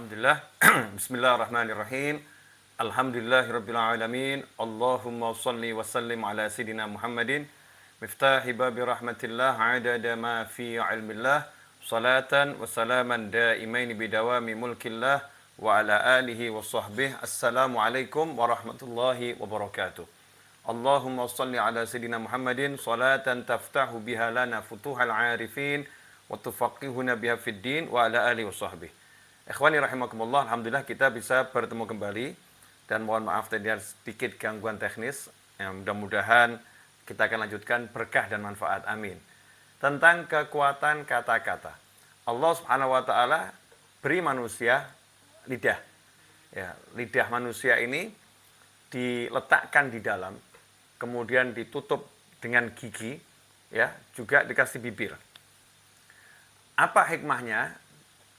Alhamdulillah. Bismillahirrahmanirrahim. Alhamdulillahirabbil alamin. Allahumma shalli wa sallim ala sayidina Muhammadin miftahi babi rahmatillah adada ma fi ilmillah salatan wa salaman daimain bidawami mulkillah wa ala alihi wa sahbihi. Assalamualaikum warahmatullahi wabarakatuh. Allahumma shalli ala sayidina Muhammadin salatan taftahu biha lana futuhal arifin wa tufaqihuna biha fid din wa ala alihi wa sahbihi. Ikhwani rahimakumullah, alhamdulillah kita bisa bertemu kembali dan mohon maaf tadi ada sedikit gangguan teknis. Mudah-mudahan kita akan lanjutkan berkah dan manfaat. Amin. Tentang kekuatan kata-kata. Allah Subhanahu wa taala beri manusia lidah. Ya, lidah manusia ini diletakkan di dalam, kemudian ditutup dengan gigi, ya, juga dikasih bibir. Apa hikmahnya?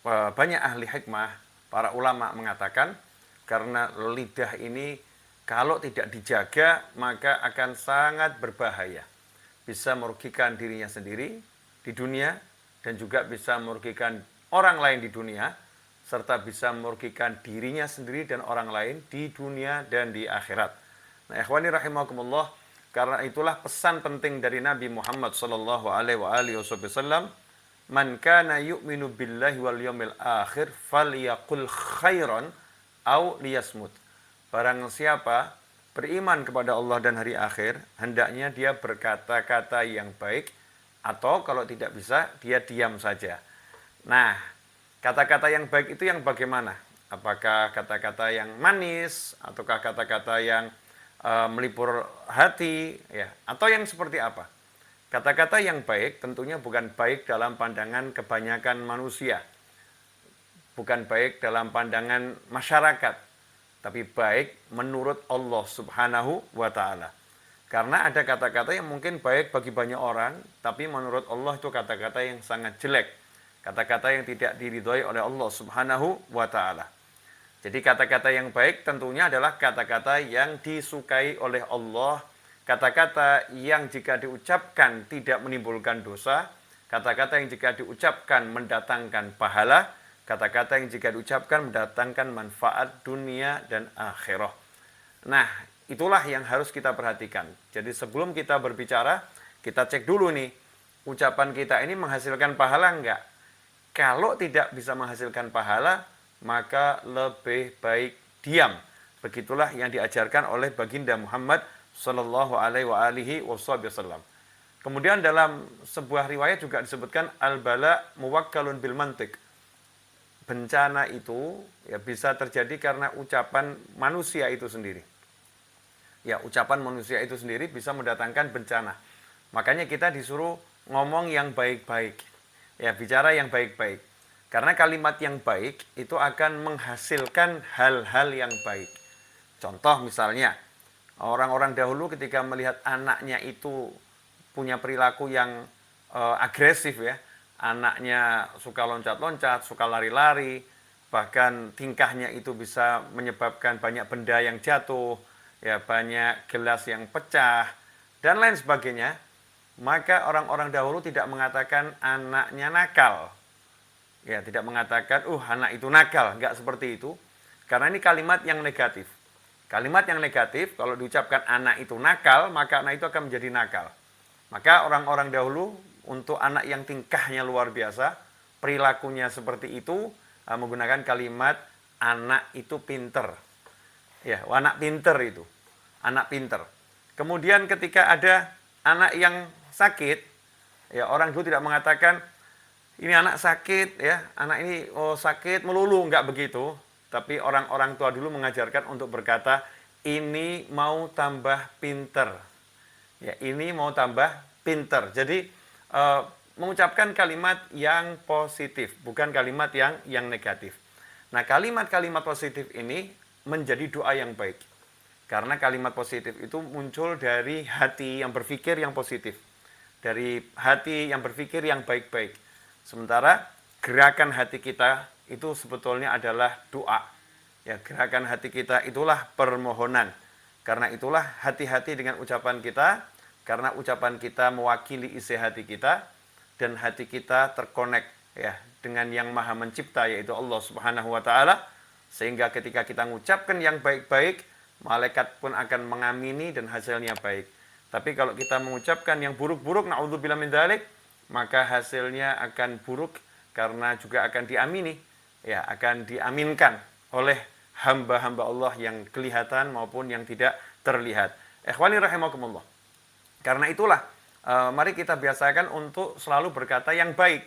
Banyak ahli hikmah, para ulama mengatakan karena lidah ini kalau tidak dijaga maka akan sangat berbahaya. Bisa merugikan dirinya sendiri di dunia dan juga bisa merugikan orang lain di dunia serta bisa merugikan dirinya sendiri dan orang lain di dunia dan di akhirat. Nah, ikhwani rahimakumullah, karena itulah pesan penting dari Nabi Muhammad sallallahu alaihi wasallam, man kana yu'minu billahi wal yawmil akhir falyaqul khairan aw liyasmut. Barang siapa beriman kepada Allah dan hari akhir, hendaknya dia berkata-kata yang baik, atau kalau tidak bisa dia diam saja. Nah, kata-kata yang baik itu yang bagaimana? Apakah kata-kata yang manis ataukah kata-kata yang melipur hati, ya, atau yang seperti apa? Kata-kata yang baik tentunya bukan baik dalam pandangan kebanyakan manusia, bukan baik dalam pandangan masyarakat, tapi baik menurut Allah Subhanahu wa taala. Karena ada kata-kata yang mungkin baik bagi banyak orang, tapi menurut Allah itu kata-kata yang sangat jelek, kata-kata yang tidak diridhoi oleh Allah Subhanahu wa taala. Jadi kata-kata yang baik tentunya adalah kata-kata yang disukai oleh Allah, kata-kata yang jika diucapkan tidak menimbulkan dosa, kata-kata yang jika diucapkan mendatangkan pahala, kata-kata yang jika diucapkan mendatangkan manfaat dunia dan akhirah. Nah, itulah yang harus kita perhatikan. Jadi sebelum kita berbicara, kita cek dulu nih, ucapan kita ini menghasilkan pahala enggak? Kalau tidak bisa menghasilkan pahala, maka lebih baik diam. Begitulah yang diajarkan oleh baginda Muhammad sallallahu alaihi wasallam. Kemudian dalam sebuah riwayat juga disebutkan al-bala muwakkalun bil mantiq. Bencana itu ya bisa terjadi karena ucapan manusia itu sendiri. Ya, ucapan manusia itu sendiri bisa mendatangkan bencana. Makanya kita disuruh ngomong yang baik-baik. Ya, bicara yang baik-baik. Karena kalimat yang baik itu akan menghasilkan hal-hal yang baik. Contoh misalnya, orang-orang dahulu ketika melihat anaknya itu punya perilaku yang agresif, ya, anaknya suka loncat-loncat, suka lari-lari, bahkan tingkahnya itu bisa menyebabkan banyak benda yang jatuh, ya, banyak gelas yang pecah, dan lain sebagainya, maka orang-orang dahulu tidak mengatakan anaknya nakal, ya, tidak mengatakan, anak itu nakal, enggak seperti itu, karena ini kalimat yang negatif. Kalimat yang negatif, kalau diucapkan anak itu nakal, maka anak itu akan menjadi nakal. Maka orang-orang dahulu, untuk anak yang tingkahnya luar biasa, perilakunya seperti itu, menggunakan kalimat anak itu pinter. Ya, anak pinter itu. Anak pinter. Kemudian ketika ada anak yang sakit, ya, orang dulu tidak mengatakan, ini anak sakit, ya, anak ini sakit melulu, enggak begitu. Tapi orang-orang tua dulu mengajarkan untuk berkata, ini mau tambah pinter. Ya, ini mau tambah pinter. Jadi, mengucapkan kalimat yang positif, bukan kalimat yang negatif. Nah, kalimat-kalimat positif ini menjadi doa yang baik. Karena kalimat positif itu muncul dari hati yang berpikir yang positif. Dari hati yang berpikir yang baik-baik. Sementara gerakan hati kita itu sebetulnya adalah doa. Ya, gerakan hati kita itulah permohonan. Karena itulah hati-hati dengan ucapan kita, karena ucapan kita mewakili isi hati kita dan hati kita terkonek, ya, dengan yang maha mencipta, yaitu Allah Subhanahu wa ta'ala. Sehingga ketika kita mengucapkan yang baik-baik, malaikat pun akan mengamini dan hasilnya baik. Tapi kalau kita mengucapkan yang buruk-buruk, na'udzubillah min dzalik, maka hasilnya akan buruk karena juga akan diamini, ya, akan diaminkan oleh hamba-hamba Allah yang kelihatan maupun yang tidak terlihat. Ikhwani rahimakumullah. Karena itulah, mari kita biasakan untuk selalu berkata yang baik.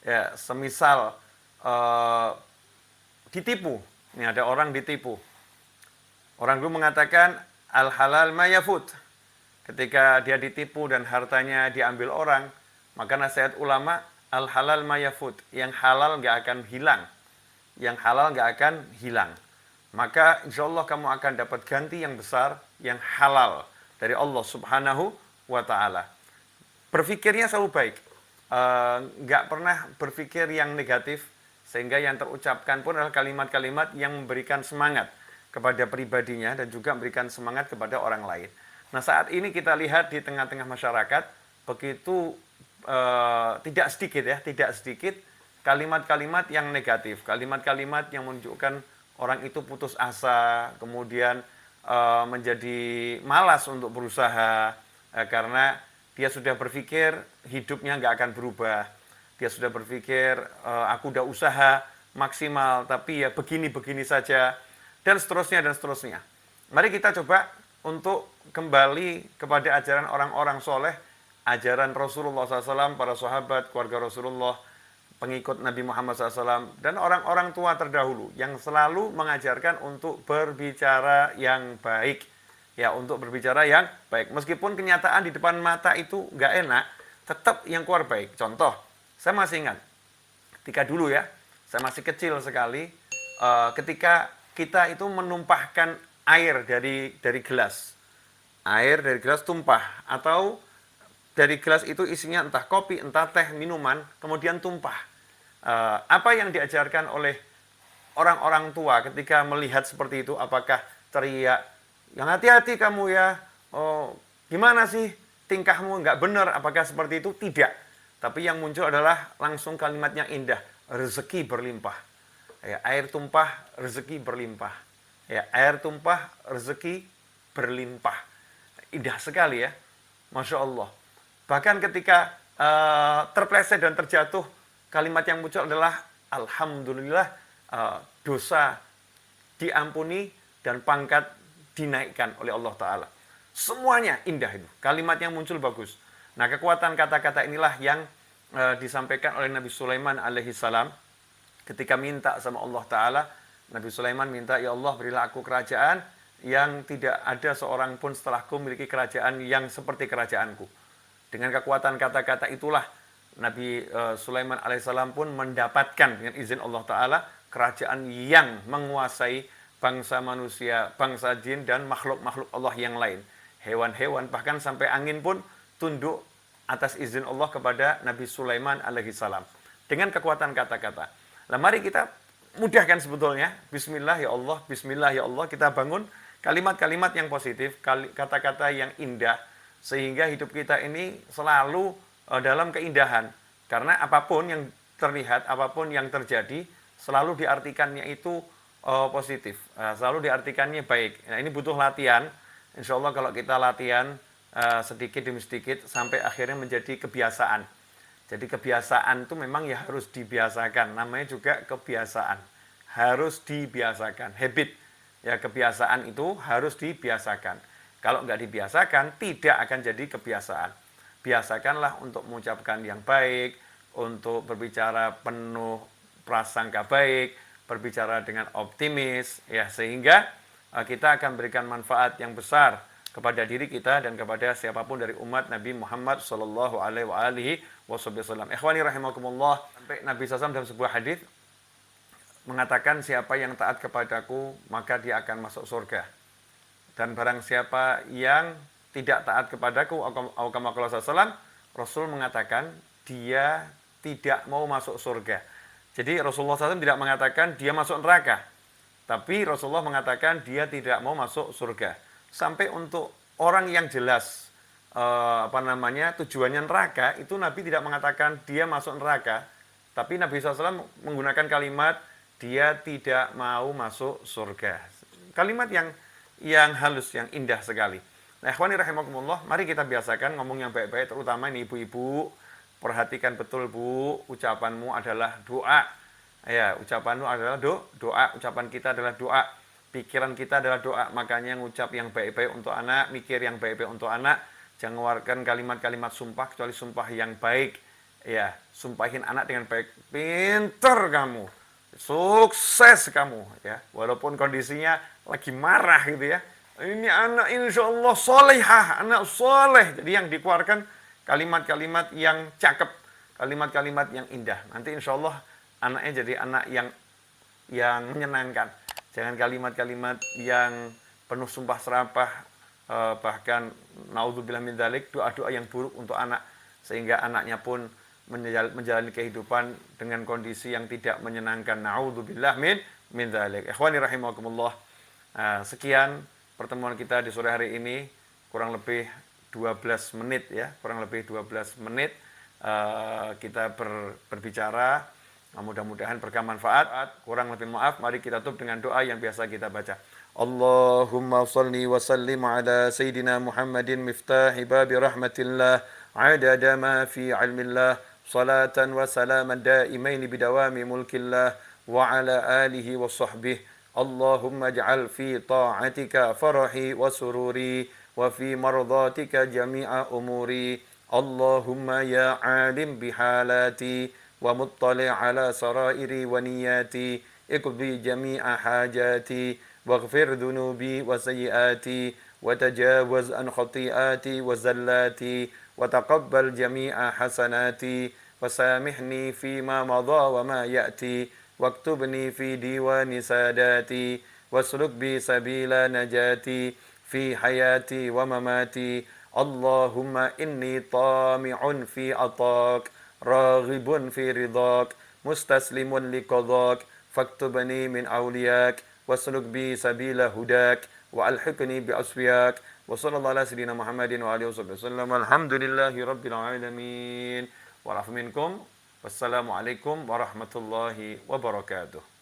Ya, semisal ditipu, ini ada orang ditipu. Orang dulu mengatakan al halal ma yafut. Ketika dia ditipu dan hartanya diambil orang, maka nasihat ulama al halal ma yafut, yang halal nggak akan hilang, yang halal nggak akan hilang. Maka insya Allah kamu akan dapat ganti yang besar, yang halal dari Allah Subhanahu wa ta'ala. Berpikirnya selalu baik, nggak pernah berpikir yang negatif, sehingga yang terucapkan pun adalah kalimat-kalimat yang memberikan semangat kepada pribadinya dan juga memberikan semangat kepada orang lain. Nah, saat ini kita lihat di tengah-tengah masyarakat begitu tidak sedikit kalimat-kalimat yang negatif, kalimat-kalimat yang menunjukkan orang itu putus asa, kemudian menjadi malas untuk berusaha karena dia sudah berpikir hidupnya nggak akan berubah. Dia sudah berpikir aku udah usaha maksimal tapi ya begini-begini saja, dan seterusnya dan seterusnya. Mari kita coba untuk kembali kepada ajaran orang-orang soleh, ajaran Rasulullah SAW, para sahabat, keluarga Rasulullah, pengikut Nabi Muhammad SAW, dan orang-orang tua terdahulu yang selalu mengajarkan untuk berbicara yang baik. Ya, untuk berbicara yang baik. Meskipun kenyataan di depan mata itu nggak enak, tetap yang keluar baik. Contoh, saya masih ingat, ketika dulu ya, saya masih kecil sekali, ketika kita itu menumpahkan air dari gelas. Air dari gelas tumpah, atau dari gelas itu isinya entah kopi, entah teh, minuman, kemudian tumpah. Apa yang diajarkan oleh orang-orang tua ketika melihat seperti itu? Apakah teriak, yang hati-hati kamu ya, oh, gimana sih tingkahmu nggak benar? Apakah seperti itu? Tidak. Tapi yang muncul adalah langsung kalimat yang indah, rezeki berlimpah. Ya, air tumpah, rezeki berlimpah. Ya, air tumpah, rezeki berlimpah. Indah sekali ya, Masya Allah. Bahkan ketika terpleset dan terjatuh, kalimat yang muncul adalah alhamdulillah, dosa diampuni dan pangkat dinaikkan oleh Allah Ta'ala. Semuanya indah itu, kalimat yang muncul bagus. Nah, kekuatan kata-kata inilah yang disampaikan oleh Nabi Sulaiman alaihissalam ketika minta sama Allah Ta'ala. Nabi Sulaiman minta, ya Allah berilah aku kerajaan yang tidak ada seorang pun setelahku memiliki kerajaan yang seperti kerajaanku. Dengan kekuatan kata-kata itulah Nabi Sulaiman alaihissalam pun mendapatkan dengan izin Allah Ta'ala kerajaan yang menguasai bangsa manusia, bangsa jin, dan makhluk-makhluk Allah yang lain. Hewan-hewan, bahkan sampai angin pun tunduk atas izin Allah kepada Nabi Sulaiman alaihissalam. Dengan kekuatan kata-kata. Nah, mari kita mudahkan sebetulnya. Bismillah ya Allah, Bismillah ya Allah. Kita bangun kalimat-kalimat yang positif, kata-kata yang indah, sehingga hidup kita ini selalu dalam keindahan. Karena apapun yang terlihat, apapun yang terjadi, selalu diartikannya itu positif, selalu diartikannya baik. Nah, ini butuh latihan. Insya Allah kalau kita latihan sedikit demi sedikit, sampai akhirnya menjadi kebiasaan. Jadi kebiasaan itu memang ya harus dibiasakan. Namanya juga kebiasaan. Harus dibiasakan. Habit. Ya, kebiasaan itu harus dibiasakan. Kalau nggak dibiasakan, tidak akan jadi kebiasaan. Biasakanlah untuk mengucapkan yang baik, untuk berbicara penuh prasangka baik, berbicara dengan optimis, ya, sehingga kita akan berikan manfaat yang besar kepada diri kita dan kepada siapapun dari umat Nabi Muhammad sallallahu alaihi wasallam. Ikhwani rahimakumullah, sampai Nabi SAW dalam sebuah hadis mengatakan, siapa yang taat kepadaku maka dia akan masuk surga. Dan barang siapa yang tidak taat kepadaku, Rasul mengatakan dia tidak mau masuk surga. Jadi Rasulullah SAW tidak mengatakan dia masuk neraka, tapi Rasulullah mengatakan dia tidak mau masuk surga. Sampai untuk orang yang jelas tujuannya neraka, itu Nabi tidak mengatakan dia masuk neraka, Tapi Nabi SAW menggunakan kalimat dia tidak mau masuk surga. Kalimat yang halus, yang indah sekali. Nah, ikhwani rahimakumullah, mari kita biasakan ngomong yang baik-baik, terutama ini ibu-ibu. Perhatikan betul Bu, ucapanmu adalah doa. Ya, ucapanmu adalah doa, ucapan kita adalah doa. Pikiran kita adalah doa, makanya ngucap yang baik-baik untuk anak, mikir yang baik-baik untuk anak. Jangan mengeluarkan kalimat-kalimat sumpah kecuali sumpah yang baik. Ya, sumpahin anak dengan baik. Pinter kamu, sukses kamu, ya. Walaupun kondisinya lagi marah gitu ya. Ini anak insya Allah solehah, anak soleh. Jadi yang dikeluarkan kalimat-kalimat yang cakep, kalimat-kalimat yang indah. Nanti insya Allah anaknya jadi anak yang menyenangkan. Jangan kalimat-kalimat yang penuh sumpah serapah, bahkan naudzubillah min dzalik, doa-doa yang buruk untuk anak, sehingga anaknya pun menjalani kehidupan dengan kondisi yang tidak menyenangkan. Naudzubillah min dzalik. Ikhwani rahimakumullah. Sekian pertemuan kita di sore hari ini, kurang lebih 12 menit ya, kurang lebih 12 menit kita berbicara. Mudah-mudahan berkah manfaat. Kurang lebih maaf, mari kita tutup dengan doa yang biasa kita baca. Allahumma salli wa sallim ala Sayyidina Muhammadin miftahi babi rahmatillah adada ma fi ilmillah salatan wa salaman daimaini bidawami mulkillah wa ala alihi wa sahbihi. Allahumma ij'al fi ta'atika farahi wa sururi wa fi mardatika jami'a umuri. Allahumma ya alim bihalati ومطلع على سرائري ونياتي اقضي جميع حاجاتي واغفر ذنوبي وسيئاتي وتجاوز عن خطيئاتي وزلاتي وتقبل جميع حسناتي وسامحني فيما مضى وما يأتي واكتبني في ديوان ساداتي واسلك بي سبيل نجاتي في حياتي ومماتي اللهم إني طامع في عطاك راغب في رضاك مستسلم لقضاك فاكتبني من أولياك واسلك بي سبيل هداك وألحقني بأصفياك وصلى الله على سيدنا محمد وآله وصحبه وسلم الحمد لله رب العالمين والعفو منكم والسلام عليكم ورحمة الله وبركاته.